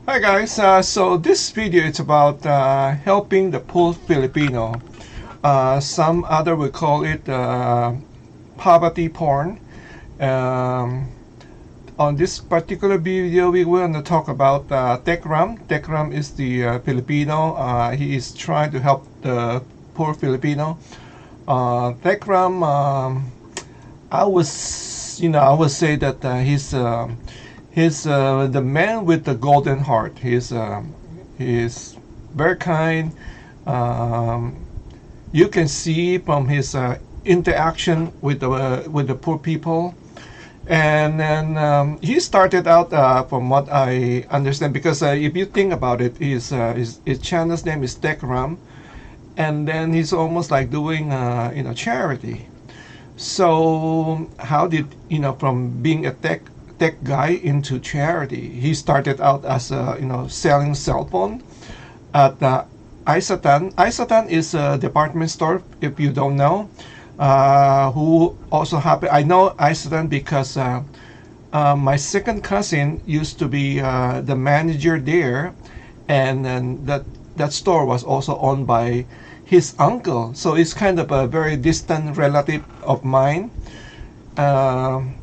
Hi guys, so this video is about helping the poor Filipino. Some other will call it poverty porn. Um, on this particular video, we want to talk about TechRam. TechRam is the Filipino. He is trying to help the poor Filipino. TechRam, I would say that he's the man with the golden heart. He's very kind. Um, you can see from his interaction with the poor people, and then he started out from what I understand, because if you think about it, his channel's name is TechRam, and then he's almost like doing charity. So how did from being a tech guy into charity? He started out as selling cell phone at Isatan. Isatan is a department store. If you don't know, who also happen. I know Isatan because my second cousin used to be the manager there, and then that store was also owned by his uncle. So it's kind of a very distant relative of mine. Um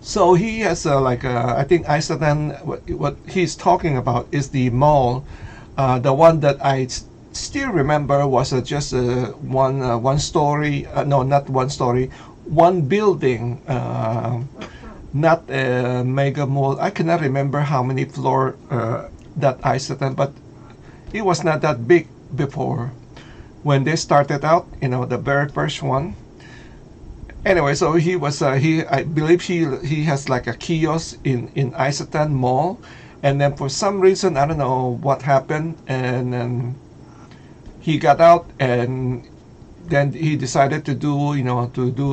so he has I think Iceland. What he's talking about is the mall, the one that I still remember was just one story. No, not one story, one building. Not a mega mall. I cannot remember how many floor that Iceland, but it was not that big before when they started out. The very first one. Anyway, so he was I believe he has like a kiosk in Isatan Mall, and then for some reason I don't know what happened, and then he got out, and then he decided to do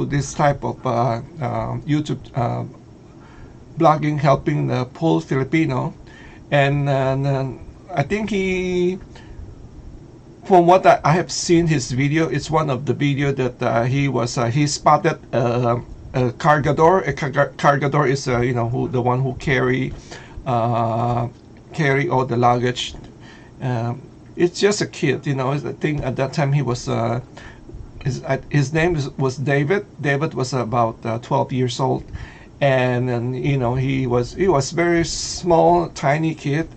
this type of YouTube blogging, helping the poor Filipino, and I think from what I have seen his video, it's one of the video that he spotted a cargador. A cargador is the one who carry all the luggage. It's just a kid. I think at that time he was his name was David. David was about 12 years old, and then he was very small, tiny kid,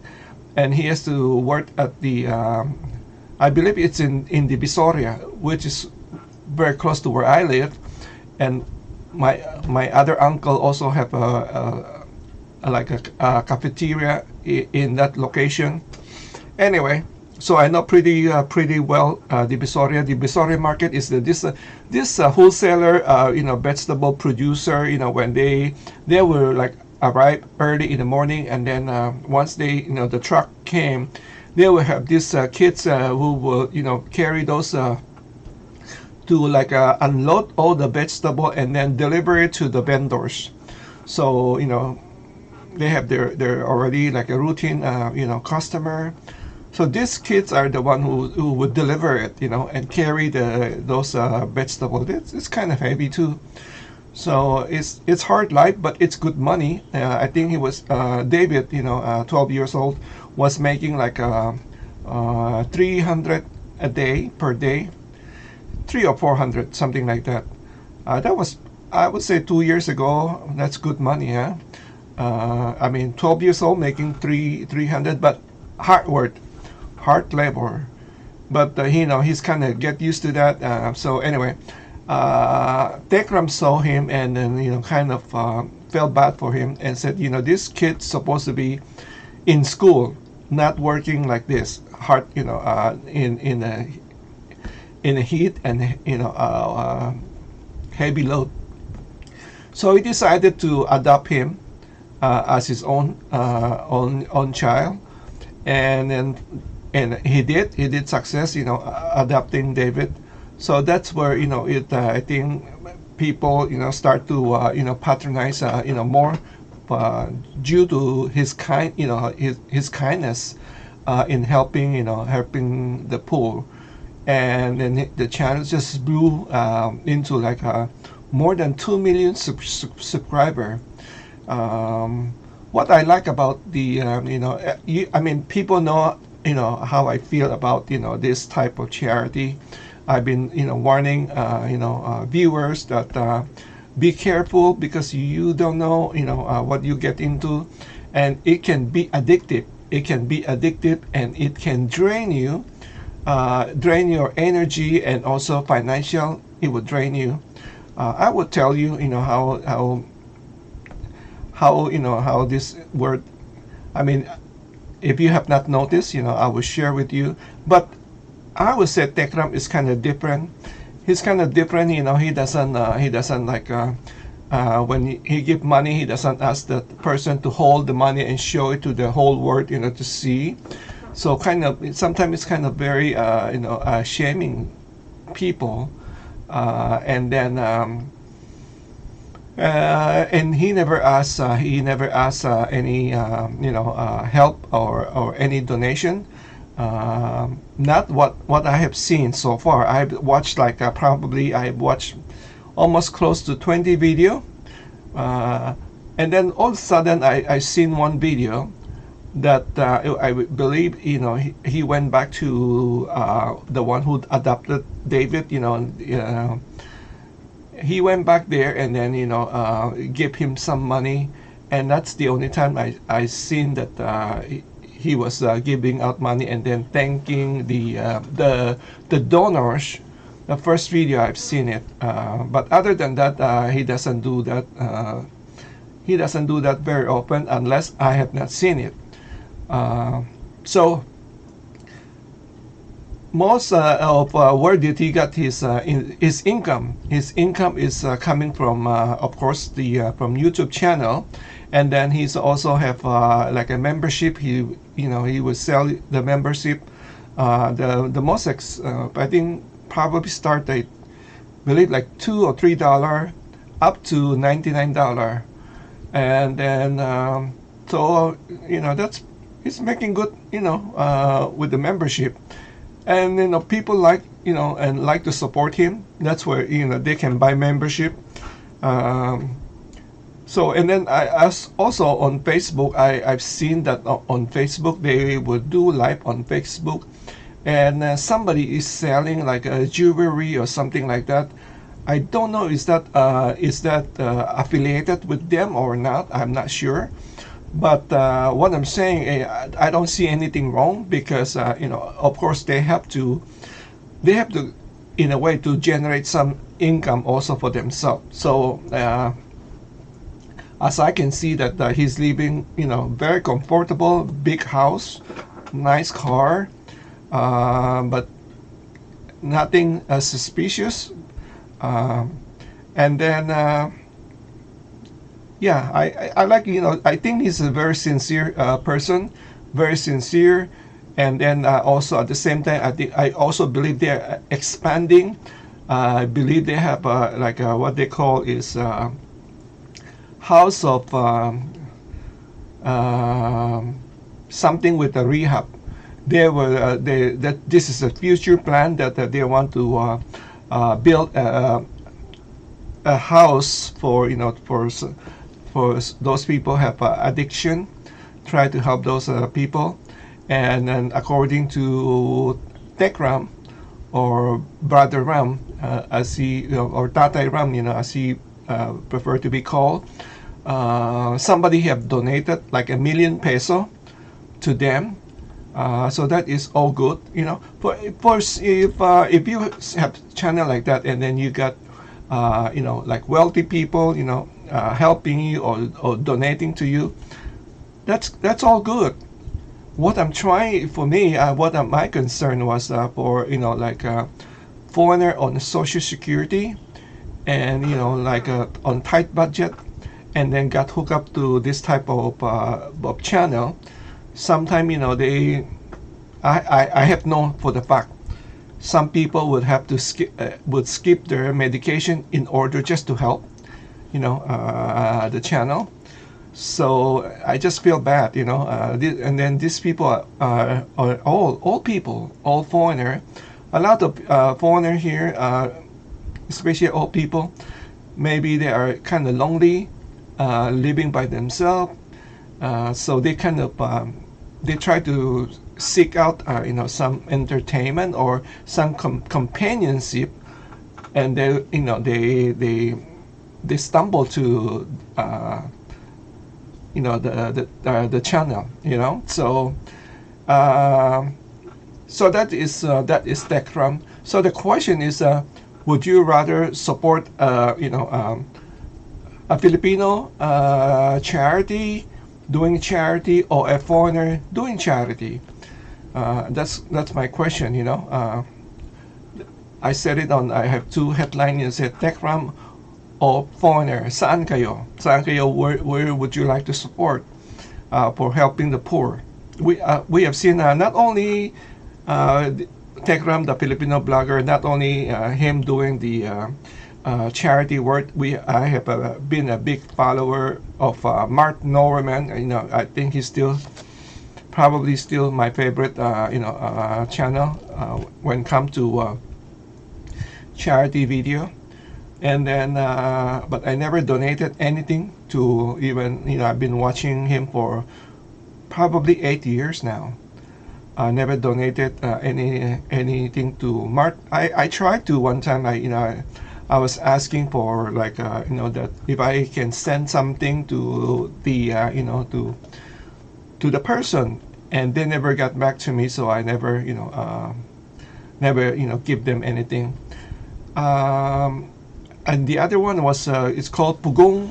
and he has to work at the I believe it's in the Visoria, which is very close to where I live, and my other uncle also have a cafeteria in that location. Anyway, so I know pretty well the Visoria. The Visoria market is this wholesaler, vegetable producer. When they were like arrive early in the morning, and then once the truck came, they will have these kids who will carry those to unload all the vegetable and then deliver it to the vendors. So they have their already like a routine customer. So these kids are the one who would deliver it, and carry those vegetables. It's kind of heavy too. So it's hard life, but it's good money. I think he was David, 12 years old, was making like 300 a day per day, 300 or 400, something like that. That was, I would say, 2 years ago. That's good money, huh? I mean, 12 years old making 300, but hard work, hard labor. But he's kind of get used to that. So anyway, Tekram saw him, and then kind of felt bad for him, and said, this kid's supposed to be in school, not working like this hard, in a heat and heavy load. So he decided to adopt him as his own child, and then and he did success, adopting David. So that's where I think people start to patronize more, due to his his kindness in helping the poor. And then the channel just grew into like more than 2 million subscriber. um, what I like about the I mean, people know how I feel about this type of charity. I've been warning viewers that be careful, because you don't know what you get into, and it can be addictive. It can be addictive, and it can drain you, drain your energy, and also financial. It will drain you. I would tell you, how this word. I mean, if you have not noticed, I will share with you. But I would say TechRam is kind of different. He's kind of different. He doesn't like when he give money, he doesn't ask the person to hold the money and show it to the whole world, to see. So kind of sometimes it's kind of very shaming people, and then and he never asks any help or any donation. Not what I have seen so far. I've watched like probably I've watched almost close to 20 video, and then all of a sudden I seen one video that I believe he went back to the one who adopted David. He went back there and then give him some money, and that's the only time I seen that he was giving out money and then thanking the donors. The first video I've seen it, but other than that, he doesn't do that. He doesn't do that very often unless I have not seen it. So most of where did he got his income? His income is coming from, of course, the from YouTube channel, and then he's also have like a membership. He would sell the membership. The most I think probably start at, believe, like $2 or $3 up to $99, and then so that's, he's making good with the membership. And people like and like to support him. That's where they can buy membership. So, and then also on Facebook, I've seen that on Facebook they would do live on Facebook, and somebody is selling like a jewelry or something like that. I don't know, is that affiliated with them or not? I'm not sure. But what I'm saying, I don't see anything wrong, because of course they have to, in a way, to generate some income also for themselves. So as I can see that he's living, very comfortable, big house, nice car, but nothing suspicious. And then. Yeah, I like, I think he's a very sincere person, very sincere, and then also at the same time, I also believe they're expanding. I believe they have like what they call is house of something with a rehab. That this is a future plan that they want to build a house for for those people have addiction, try to help those people. And then according to TechRam, or Brother Ram, as he, or Tatay Ram, as he prefer to be called, somebody have donated like ~1,000,000 to them. So that is all good. If you have channel like that, and then you got like wealthy people, helping you or donating to you, that's all good. What I'm trying, for me, my concern was for like foreigner on social security, and like on tight budget, and then got hooked up to this type of channel. Sometime I have known for the fact some people would have to skip their medication in order just to help the channel. So I just feel bad, and then these people are all people, all foreigner. A lot of foreigner here, especially old people, maybe they are kind of lonely, living by themselves, So they kind of they try to seek out some entertainment or some companionship, and they stumble to the channel, uh, so that is TechRam. So the question is, would you rather support a Filipino charity doing charity, or a foreigner doing charity? That's my question. I said it on. I have two headlines. It said TechRam or foreigner. Saan kayo? Saan kayo? Where would you like to support for helping the poor? We have seen not only TechRam, the Filipino blogger, not only him doing the charity work. I have been a big follower of Mark Norman. I think he's probably still my favorite channel when it comes to charity video. And then but I never donated anything to, even I've been watching him for probably 8 years now. I never donated anything to Mark. I tried to one time. I was asking for, like, that if I can send something to the to the person, and they never got back to me, so I never give them anything. And the other one was it's called Pugong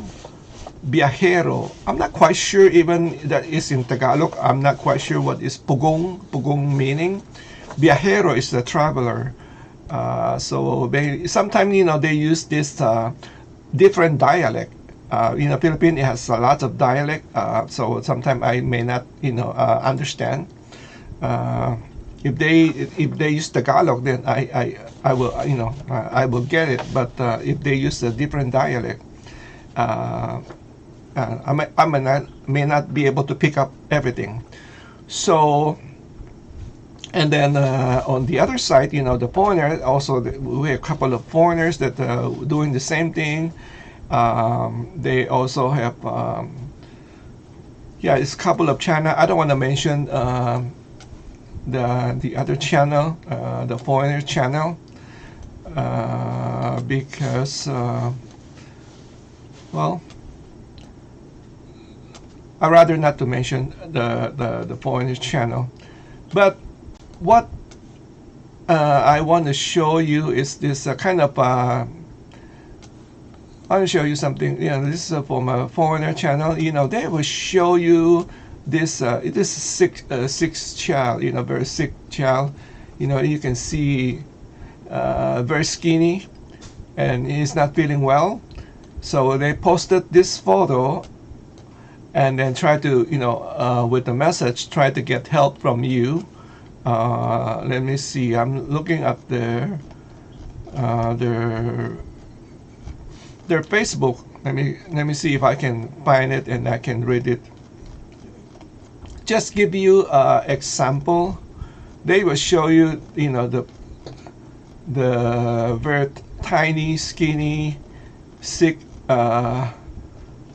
Viajero. I'm not quite sure even that is in Tagalog. I'm not quite sure what is Pugong meaning. Viajero is the traveler. So they sometimes they use this different dialect. Philippines has a lot of dialect. So sometimes I may not understand. If they use Tagalog, then I will I will get it. But if they use a different dialect, I may not be able to pick up everything. So, and then on the other side, the foreigner also, we have a couple of foreigners that doing the same thing. They also have it's a couple of channel. I don't want to mention the other channel, the foreigner channel, because well, I rather not to mention the foreigner channel. But what I want to show you is this kind of I want to show you something. This is from a foreigner channel. They will show you this sick child. Very sick child. You can see very skinny, and he's not feeling well. So they posted this photo, and then try to with the message, try to get help from you. Let me see. I'm looking at their Facebook. Let me see if I can find it and I can read it. Just give you example. They will show you the very tiny, skinny, sick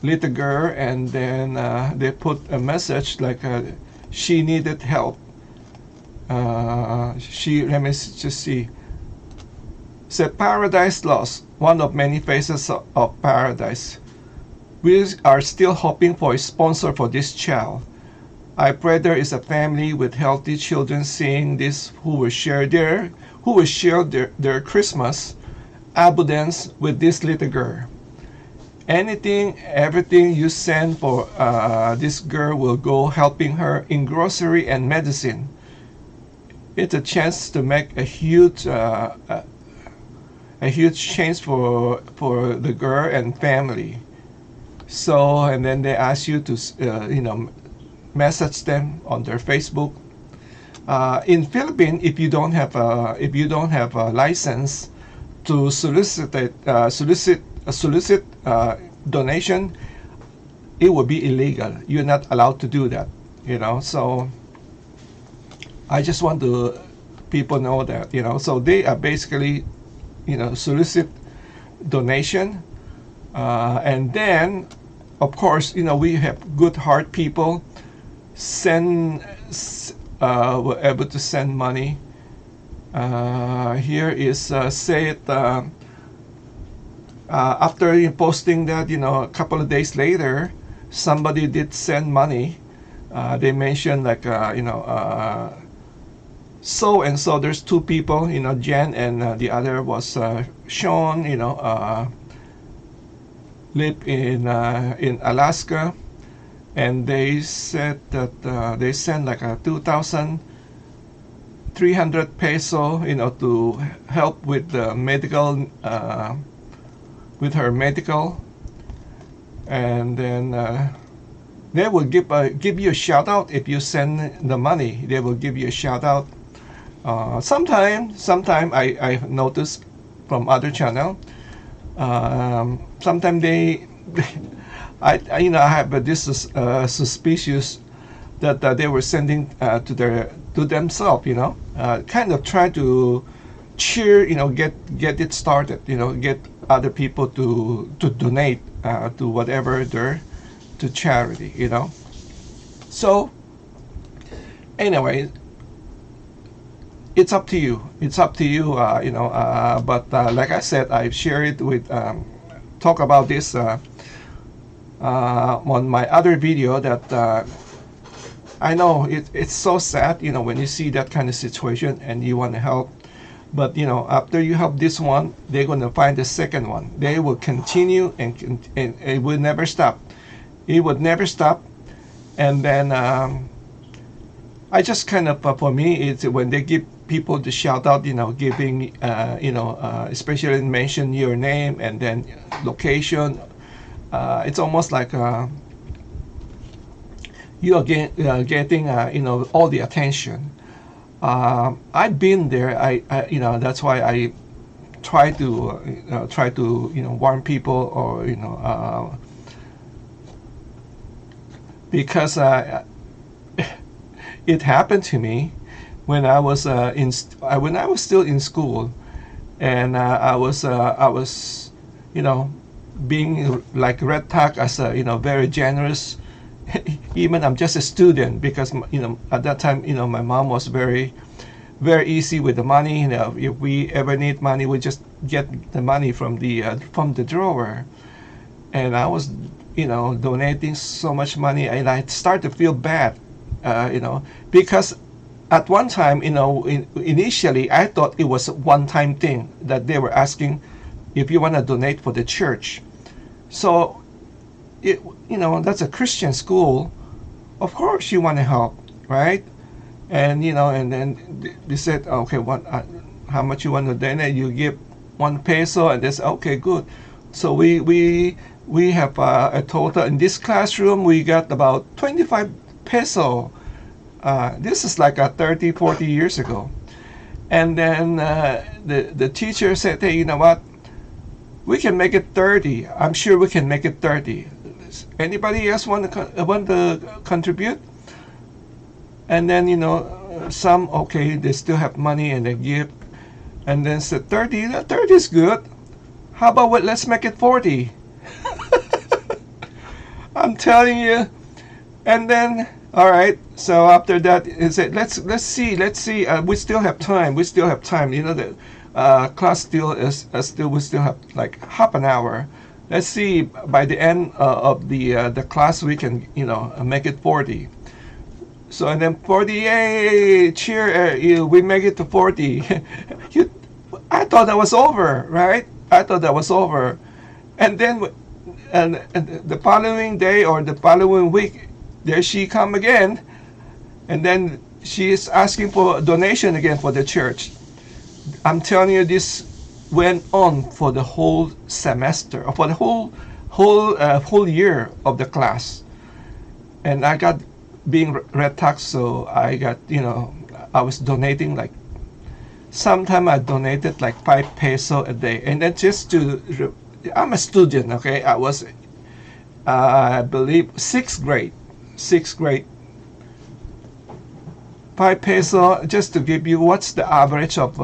little girl, and then they put a message like she needed help. Let me just see. Said Paradise Lost, one of many faces of paradise. We are still hoping for a sponsor for this child. I pray there is a family with healthy children seeing this who will share their Christmas abundance with this little girl. Everything you send for this girl will go helping her in grocery and medicine. It's a chance to make a huge change for the girl and family. So, and then they ask you to message them on their Facebook. In Philippines, if you don't have a license to solicit donation, it would be illegal. You're not allowed to do that. So I just want to people know that. So they are basically solicit donation, and then of course, we have good heart people send were able to send money. Here is said after posting that, a couple of days later, somebody did send money. They mentioned like so and so. There's two people, Jen and the other was Sean. Live in Alaska, and they said that they sent like a 2,300 peso, to help with the medical, with her medical, and then they will give you a shout out if you send the money. They will give you a shout out. Sometime I've noticed from other channel. Sometimes I have this suspicious that they were sending to themselves, kind of try to cheer, get it started, get other people to donate to whatever they're to charity, So anyway, it's up to you. It's up to you, But like I said, I've shared it with, talk about this on my other video that I know it's so sad, when you see that kind of situation and you want to help. But after you help this one, they're going to find the second one. They will continue and it will never stop. It would never stop. And then I just kind of, for me, it's when they give people to shout out, giving, especially mention your name and then location. It's almost like you are getting, all the attention. I've been there. That's why I try to warn people, or because it happened to me when I was when I was still in school, and I was being like red tag as a very generous. Even I'm just a student, because at that time my mom was very easy with the money. If we ever need money, we just get the money from the drawer, and I was donating so much money, and I started to feel bad, because at one time, initially I thought it was a one-time thing that they were asking if you want to donate for the church. So that's a Christian school. Of course you want to help, right? And and then they said, okay, how much you want to donate? You give 1 peso, and they said, okay, good. So we have a total in this classroom. We got about 25 peso. This is like 30-40 years ago. And then the teacher said, hey, you know what? We can make it 30. I'm sure we can make it 30. Anybody else want to contribute? And then some, okay, they still have money and they give, and then said 30. 30 is good. How about let's make it 40? I'm telling you. And then all right. So after that, it said let's see. We still have time. The class still is we still have like half an hour. Let's see, by the end of the class we can make it 40. So and then 40, yay, cheer! We make it to 40. I thought that was over, right? I thought that was over, and then and the following day or the following week, there she come again, and then she is asking for a donation again for the church. I'm telling you, this went on for the whole semester, or for the whole year of the class, and I got being red tax, so I got I was donating like sometime I donated like 5 peso a day, and then just to I'm a student, okay, I was I believe sixth grade, 5 peso, just to give you what's the average of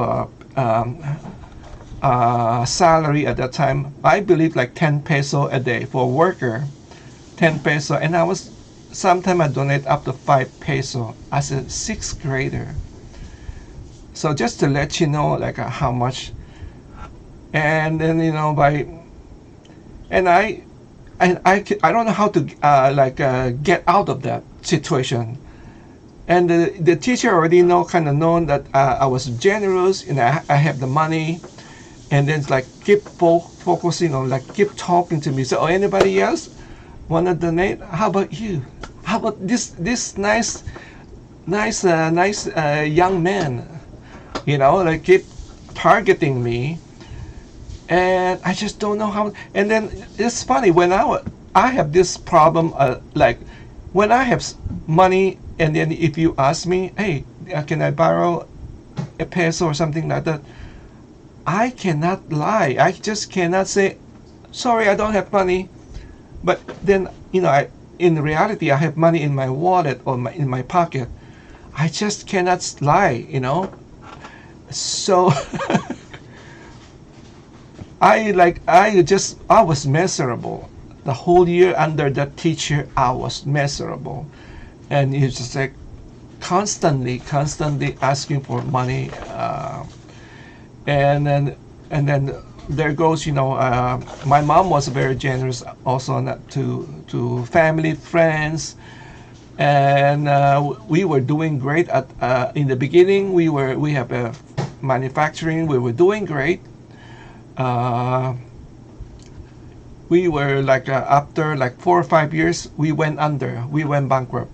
salary at that time. I believe like 10 peso a day for a worker. 10 peso, and I was sometimes I donate up to 5 peso as a sixth grader. So just to let you know, like how much, and then by and I don't know how to get out of that situation. And the teacher already kind of known that I was generous and I have the money, and then like keep focusing on, like keep talking to me. So, oh, anybody else wanna donate? How about you? How about this nice young man? Like keep targeting me, and I just don't know how. And then it's funny when I have this problem, like when I have money, and then if you ask me, hey, can I borrow a peso or something like that, I cannot lie. I just cannot say, sorry, I don't have money. But then in reality, I have money in my wallet or in my pocket. I just cannot lie. So I was miserable the whole year under that teacher. I was miserable, and he's just like constantly asking for money, and then there goes, my mom was very generous also, not to family, friends, and we were doing great at in the beginning. We have a manufacturing. We were doing great. uh, we were like, after like 4 or 5 years, we went bankrupt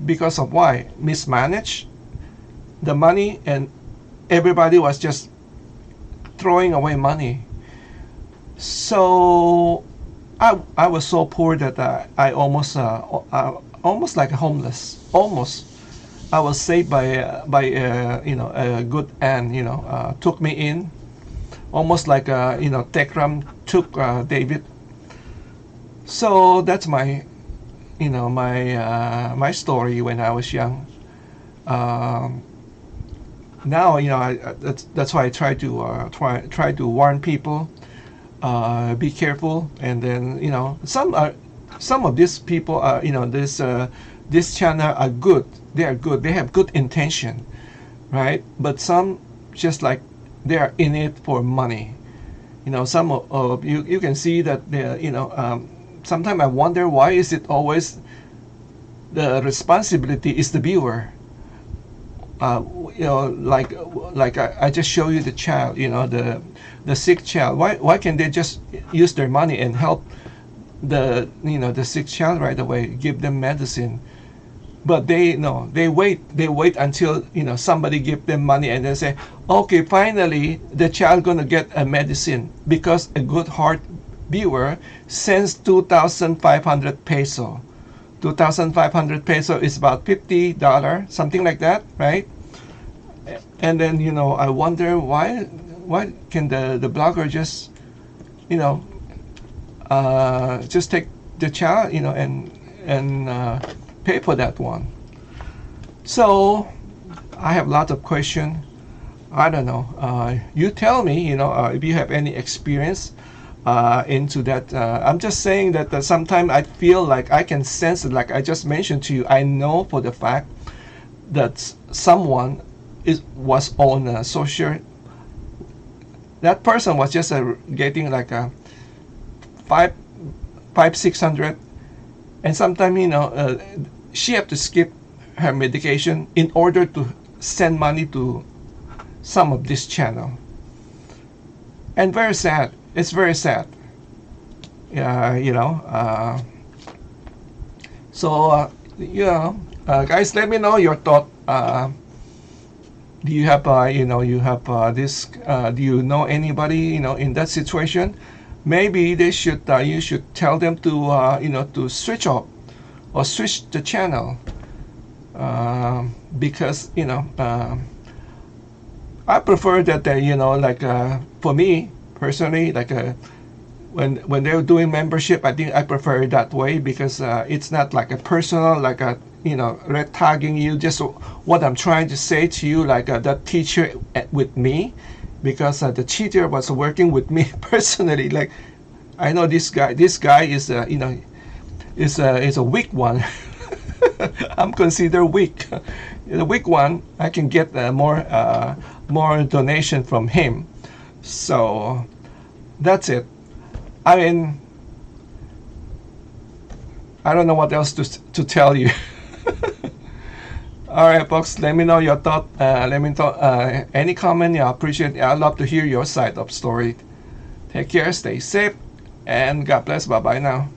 because of why? Mismanaged the money, and everybody was just throwing away money. So I was so poor that I almost like homeless. Almost. I was saved by a good aunt. Took me in, almost like TechRam took David. So that's my story when I was young. Um, Now that's why I try to warn people, be careful, and then some of these people are, this channel are good. They are good. They have good intention, right? But some just like they are in it for money. Some of you can see that they sometimes I wonder, why is it always the responsibility is the viewer. Like I just show you the child, the sick child. Why can't they just use their money and help the sick child right away, give them medicine? But they wait until somebody give them money, and then say, okay, finally the child gonna get a medicine because a good heart viewer sends 2,500 peso. 2,500 peso is about $50, something like that, right? And then I wonder, why can the blogger just just take the child, and pay for that one. So I have lots of questions. I don't know. You tell me, if you have any experience into that. I'm just saying that sometimes I feel like I can sense it, like I just mentioned to you. I know for the fact that someone was on a social. That person was just getting like a 600, and sometimes she have to skip her medication in order to send money to some of this channel, and very sad. It's very sad. So guys, let me know your thought. Do you have this? Do you know anybody in that situation? Maybe they should. You should tell them to switch off or switch the channel, because I prefer that like for me personally, like when they're doing membership, I think I prefer it that way, because it's not like a personal, like a red tagging you. Just what I'm trying to say to you, like that teacher with me, because the teacher was working with me personally. Like I know this guy is is a weak one. I'm considered weak. The weak one, I can get more donation from him. So that's it. I mean, I don't know what else to tell you. All right, folks. Let me know your thought. Let me know any comment. I appreciate it. I'd love to hear your side of story. Take care. Stay safe. And God bless. Bye bye now.